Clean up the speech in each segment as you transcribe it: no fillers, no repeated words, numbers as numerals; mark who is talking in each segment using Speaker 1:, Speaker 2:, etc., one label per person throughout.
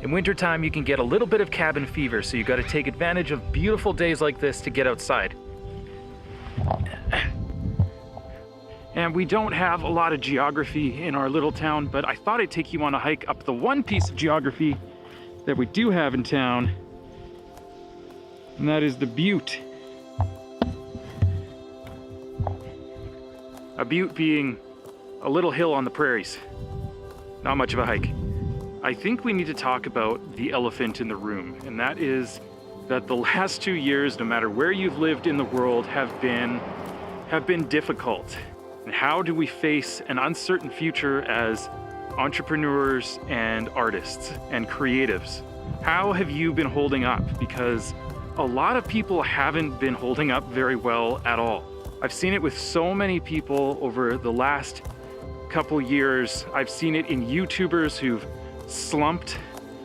Speaker 1: In wintertime, you can get a little bit of cabin fever, so you got to take advantage of beautiful days like this to get outside. And we don't have a lot of geography in our little town, but I thought I'd take you on a hike up the one piece of geography that we do have in town, and that is the Butte. A butte being a little hill on the prairies. Not much of a hike. I think we need to talk about the elephant in the room, and that is that the last 2 years, no matter where you've lived in the world, have been difficult. And how do we face an uncertain future as entrepreneurs and artists and creatives? How have you been holding up? Because a lot of people haven't been holding up very well at all. I've seen it with so many people over the last couple years. I've seen it in YouTubers who've slumped,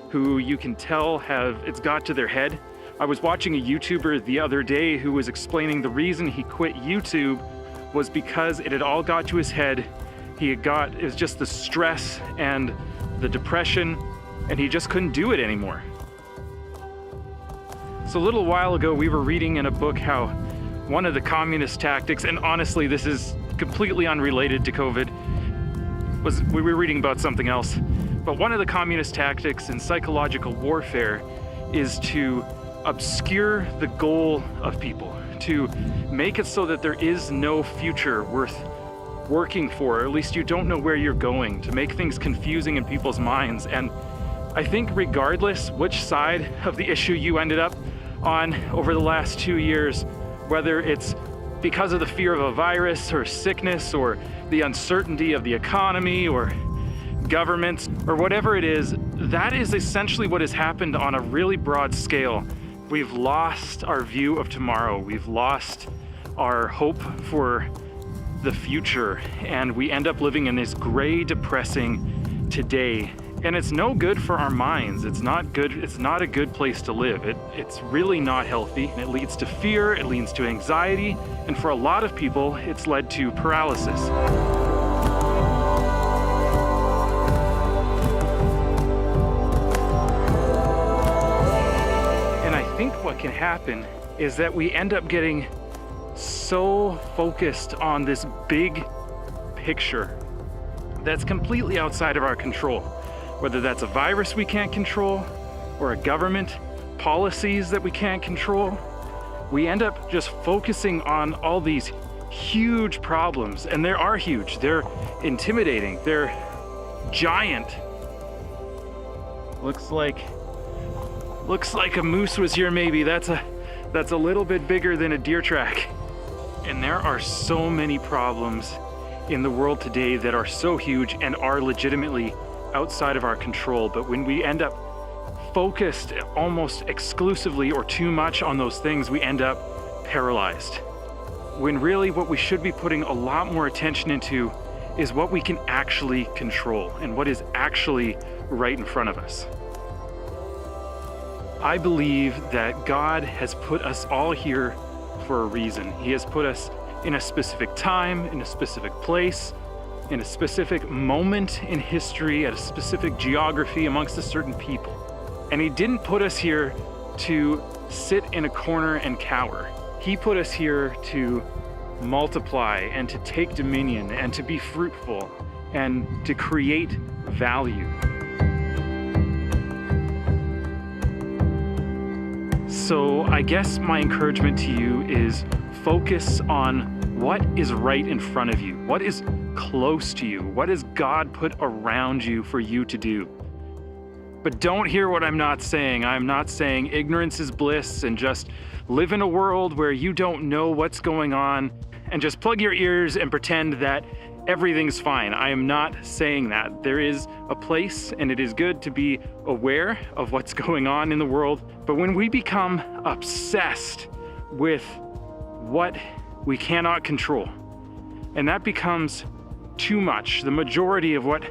Speaker 1: who you can tell it's got to their head. I was watching a YouTuber the other day who was explaining the reason he quit YouTube was because it had all got to his head. It was just the stress and the depression, and he just couldn't do it anymore. So a little while ago, we were reading in a book how one of the communist tactics, and honestly, this is completely unrelated to COVID, we were reading about something else, but one of the communist tactics in psychological warfare is to obscure the goal of people, to make it so that there is no future worth working for, or at least you don't know where you're going, to make things confusing in people's minds. And I think regardless which side of the issue you ended up on over the last 2 years, whether it's because of the fear of a virus or sickness or the uncertainty of the economy or governments or whatever it is, that is essentially what has happened on a really broad scale. We've lost our view of tomorrow. We've lost our hope for the future, and we end up living in this gray, depressing today. And it's no good for our minds. It's not good. It's not a good place to live. It's really not healthy. It leads to fear, it leads to anxiety, and for a lot of people, it's led to paralysis. And I think what can happen is that we end up getting so focused on this big picture that's completely outside of our control. Whether that's a virus we can't control or a government policies that we can't control, we end up just focusing on all these huge problems. And they are huge, they're intimidating, they're giant. Looks like a moose was here maybe. That's a little bit bigger than a deer track. And there are so many problems in the world today that are so huge and are legitimately outside of our control. But when we end up focused almost exclusively or too much on those things, we end up paralyzed. When really what we should be putting a lot more attention into is what we can actually control and what is actually right in front of us. I believe that God has put us all here for a reason. He has put us in a specific time, in a specific place, in a specific moment in history, at a specific geography amongst a certain people. And he didn't put us here to sit in a corner and cower. He put us here to multiply and to take dominion and to be fruitful and to create value. So I guess my encouragement to you is focus on what is right in front of you, what is close to you, what has God put around you for you to do. But don't hear what I'm not saying. I'm not saying ignorance is bliss and just live in a world where you don't know what's going on and just plug your ears and pretend that everything's fine. I am not saying that. There is a place and it is good to be aware of what's going on in the world. But when we become obsessed with what we cannot control, and that becomes too much, the majority of what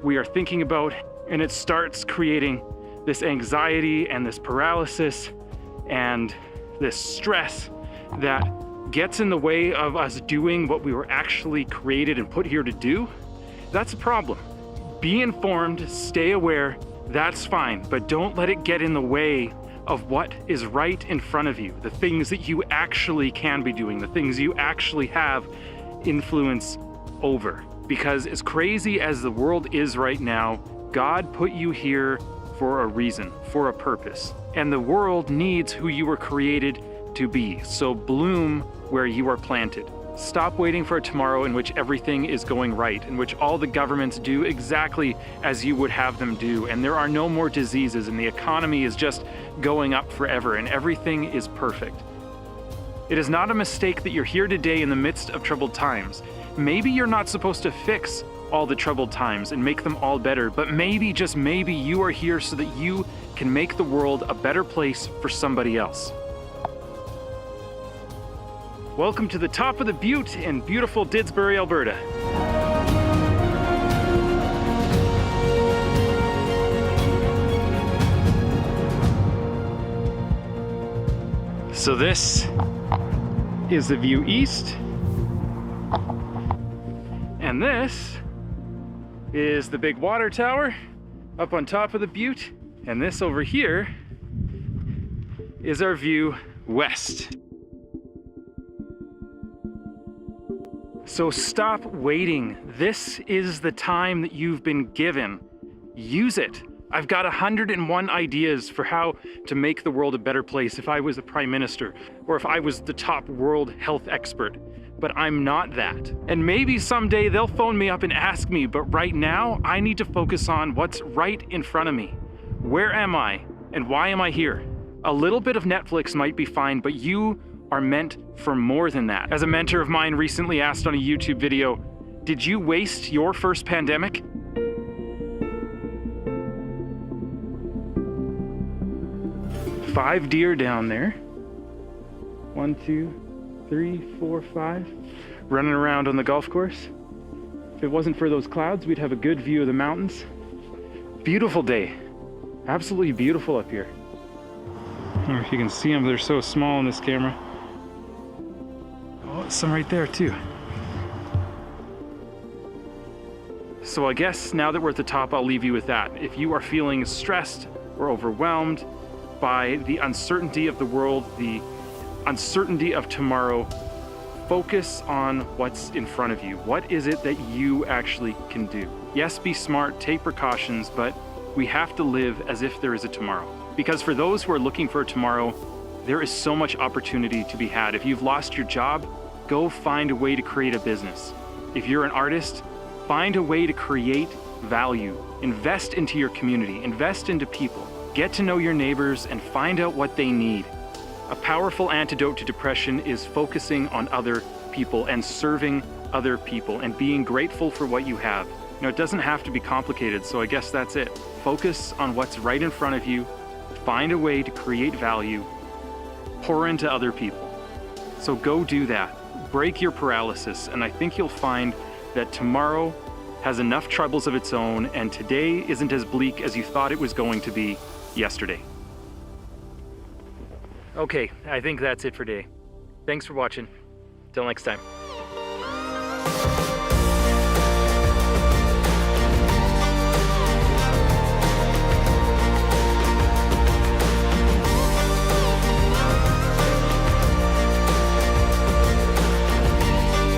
Speaker 1: we are thinking about, and it starts creating this anxiety and this paralysis and this stress that gets in the way of us doing what we were actually created and put here to do, that's a problem. Be informed, stay aware, That's fine, but don't let it get in the way of what is right in front of you, the things that you actually can be doing, the things you actually have influence over. Because as crazy as the world is right now, God put you here for a reason, for a purpose. And the world needs who you were created to be. So bloom where you are planted. Stop waiting for a tomorrow in which everything is going right, in which all the governments do exactly as you would have them do, and there are no more diseases, and the economy is just going up forever, and everything is perfect. It is not a mistake that you're here today in the midst of troubled times. Maybe you're not supposed to fix all the troubled times and make them all better, but maybe, just maybe, you are here so that you can make the world a better place for somebody else. Welcome to the top of the butte in beautiful Didsbury, Alberta. So this is the view east, and this is the big water tower up on top of the butte, and this over here is our view west. So stop waiting. This is the time that you've been given. Use it. I've got 101 ideas for how to make the world a better place if I was the Prime Minister, or if I was the top world health expert. But I'm not that. And maybe someday they'll phone me up and ask me, but right now I need to focus on what's right in front of me. Where am I? And why am I here? A little bit of Netflix might be fine, but you are meant for more than that. As a mentor of mine recently asked on a YouTube video, did you waste your first pandemic? Five deer down there. 1, 2, 3, 4, 5. Running around on the golf course. If it wasn't for those clouds, we'd have a good view of the mountains. Beautiful day. Absolutely beautiful up here. I don't know if you can see them, they're so small in this camera. Oh, some right there too. So I guess now that we're at the top, I'll leave you with that. If you are feeling stressed or overwhelmed by the uncertainty of the world, the uncertainty of tomorrow, focus on what's in front of you. What is it that you actually can do? Yes, be smart, take precautions, but we have to live as if there is a tomorrow. Because for those who are looking for a tomorrow, there is so much opportunity to be had. If you've lost your job, go find a way to create a business. If you're an artist, find a way to create value. Invest into your community, invest into people. Get to know your neighbors and find out what they need. A powerful antidote to depression is focusing on other people and serving other people and being grateful for what you have. You know, it doesn't have to be complicated, so I guess that's it. Focus on what's right in front of you, find a way to create value, pour into other people. So go do that. Break your paralysis, and I think you'll find that tomorrow has enough troubles of its own, and today isn't as bleak as you thought it was going to be yesterday. Okay, I think that's it for today. Thanks for watching. Till next time.